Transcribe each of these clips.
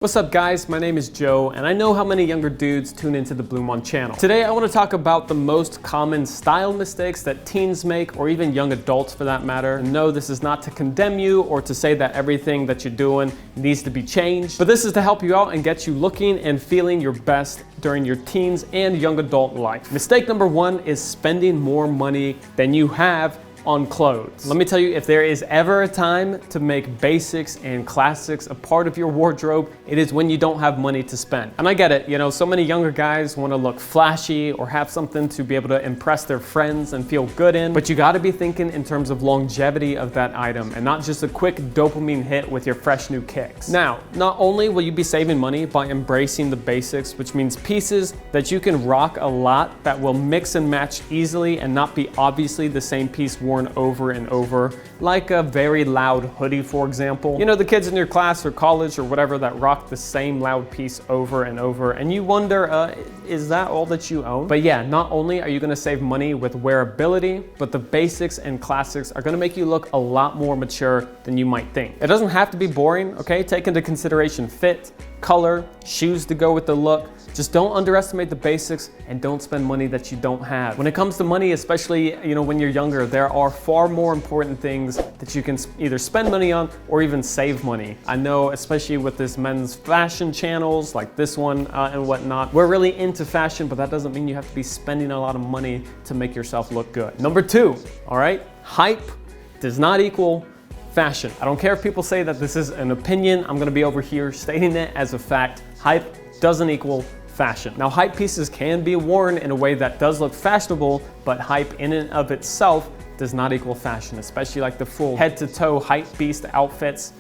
What's up guys, my name is Joe and I know how many younger dudes tune into the BluMaan channel. Today I want to talk about the most common style mistakes that teens make, or even young adults for that matter. And no, this is not to condemn you or to say that everything that you're doing needs to be changed, but this is to help you out and get you looking and feeling your best during your teens and young adult life. Mistake number one is spending more money than you have on clothes. Let me tell you, if there is ever a time to make basics and classics a part of your wardrobe, it is when you don't have money to spend. And I get it, you know, so many younger guys want to look flashy or have something to be able to impress their friends and feel good in, but you got to be thinking in terms of longevity of that item and not just a quick dopamine hit with your fresh new kicks. Now, not only will you be saving money by embracing the basics, which means pieces that you can rock a lot that will mix and match easily and not be obviously the same piece worn over and over, like a very loud hoodie, for example. You know, the kids in your class or college or whatever that rock the same loud piece over and over, and you wonder, is that all that you own? But yeah, not only are you gonna save money with wearability, but the basics and classics are gonna make you look a lot more mature than you might think. It doesn't have to be boring, okay? Take into consideration fit, color, shoes to go with the look. Just don't underestimate the basics and don't spend money that you don't have. When it comes to money, especially, you know, when you're younger, there are far more important things that you can either spend money on or even save money. I know, especially with this men's fashion channels like this one and whatnot, we're really into fashion, but that doesn't mean you have to be spending a lot of money to make yourself look good. Number two, all right, hype does not equal fashion. I don't care if people say that this is an opinion, I'm gonna be over here stating it as a fact. Hype doesn't equal fashion. Now, hype pieces can be worn in a way that does look fashionable, but hype in and of itself does not equal fashion, especially like the full head to toe hype beast outfits.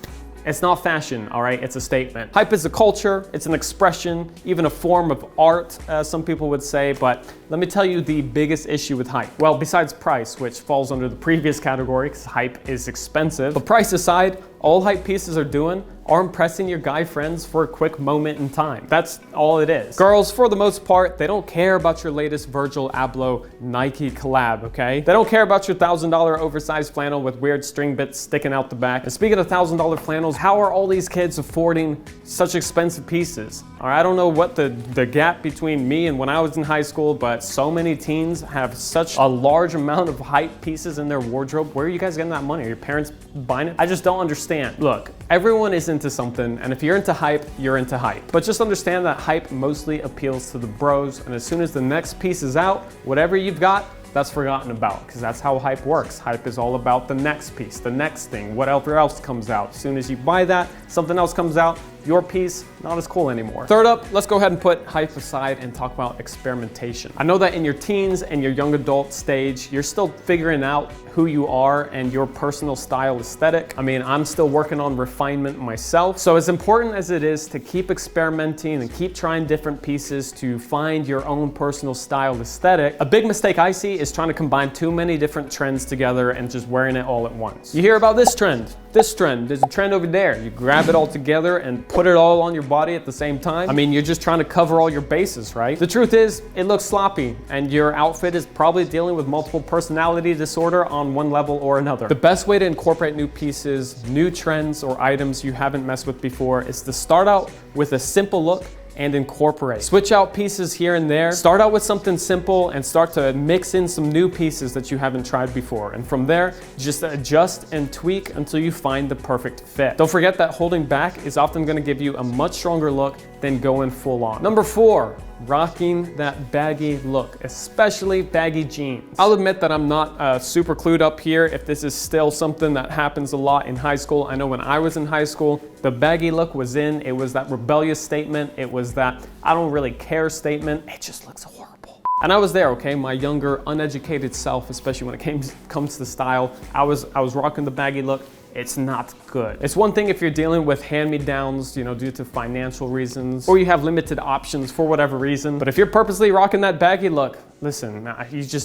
It's not fashion, all right? It's a statement. Hype is a culture, it's an expression, even a form of art, some people would say, but let me tell you the biggest issue with hype. Well, besides price, which falls under the previous category because hype is expensive, but price aside, all hype pieces are doing are impressing your guy friends for a quick moment in time. That's all it is. Girls, for the most part, they don't care about your latest Virgil Abloh Nike collab, okay? They don't care about your $1,000 oversized flannel with weird string bits sticking out the back. And speaking of $1,000 flannels, how are all these kids affording such expensive pieces? All right, I don't know what the gap between me and when I was in high school, but so many teens have such a large amount of hype pieces in their wardrobe. Where are you guys getting that money? Are your parents buying it? I just don't understand. Look, everyone is into something, and if you're into hype, you're into hype. But just understand that hype mostly appeals to the bros, and as soon as the next piece is out, whatever you've got, that's forgotten about, because that's how hype works. Hype is all about the next piece, the next thing, whatever else comes out. As soon as you buy that, something else comes out, your piece, not as cool anymore. Third up, let's go ahead and put hype aside and talk about experimentation. I know that in your teens and your young adult stage, you're still figuring out who you are and your personal style aesthetic. I mean, I'm still working on refinement myself. So as important as it is to keep experimenting and keep trying different pieces to find your own personal style aesthetic, a big mistake I see is trying to combine too many different trends together and just wearing it all at once. You hear about this trend, there's a trend over there. You grab it all together and put it all on your body at the same time. I mean, you're just trying to cover all your bases, right? The truth is, it looks sloppy and your outfit is probably dealing with multiple personality disorder on one level or another. The best way to incorporate new pieces, new trends, or items you haven't messed with before is to start out with a simple look and incorporate. Switch out pieces here and there. Start out with something simple and start to mix in some new pieces that you haven't tried before. And from there, just adjust and tweak until you find the perfect fit. Don't forget that holding back is often gonna give you a much stronger look than going full on. Number four, rocking that baggy look, especially baggy jeans. I'll admit that I'm not super clued up here if this is still something that happens a lot in high school. I know when I was in high school, the baggy look was in. It was that rebellious statement. It was that I don't really care statement. It just looks horrible. And I was there, okay? My younger, uneducated self, especially when it comes to style, I was rocking the baggy look. It's not good. It's one thing if you're dealing with hand-me-downs, you know, due to financial reasons, or you have limited options for whatever reason. But if you're purposely rocking that baggy look, listen,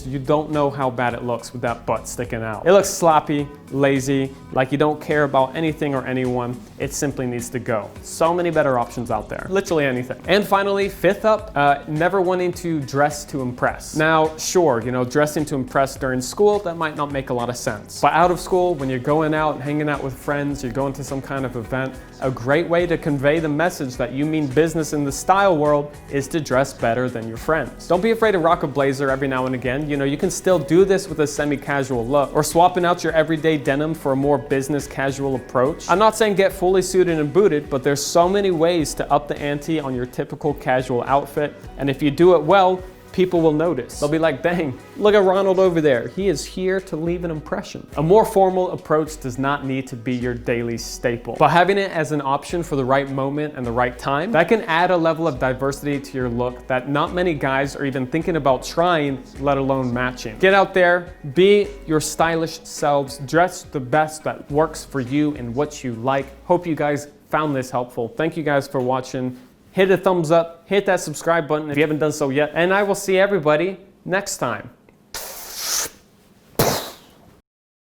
you don't know how bad it looks with that butt sticking out. It looks sloppy, lazy, like you don't care about anything or anyone. It simply needs to go. So many better options out there, literally anything. And finally, fifth up, never wanting to dress to impress. Now, sure, you know, dressing to impress during school, that might not make a lot of sense. But out of school, when you're going out and hanging out with friends, you're going to some kind of event, A great way to convey the message that you mean business in the style world is to dress better than your friends. Don't be afraid to rock a blazer every now and again. You know, you can still do this with a semi-casual look, or swapping out your everyday denim for a more business casual approach. I'm not saying get fully suited and booted, but there's so many ways to up the ante on your typical casual outfit, and if you do it well, people will notice. They'll be like, dang, look at Ronald over there. He is here to leave an impression. A more formal approach does not need to be your daily staple, but having it as an option for the right moment and the right time, that can add a level of diversity to your look that not many guys are even thinking about trying, let alone matching. Get out there, be your stylish selves, dress the best that works for you and what you like. Hope you guys found this helpful. Thank you guys for watching. Hit a thumbs up, hit that subscribe button if you haven't done so yet, and I will see everybody next time.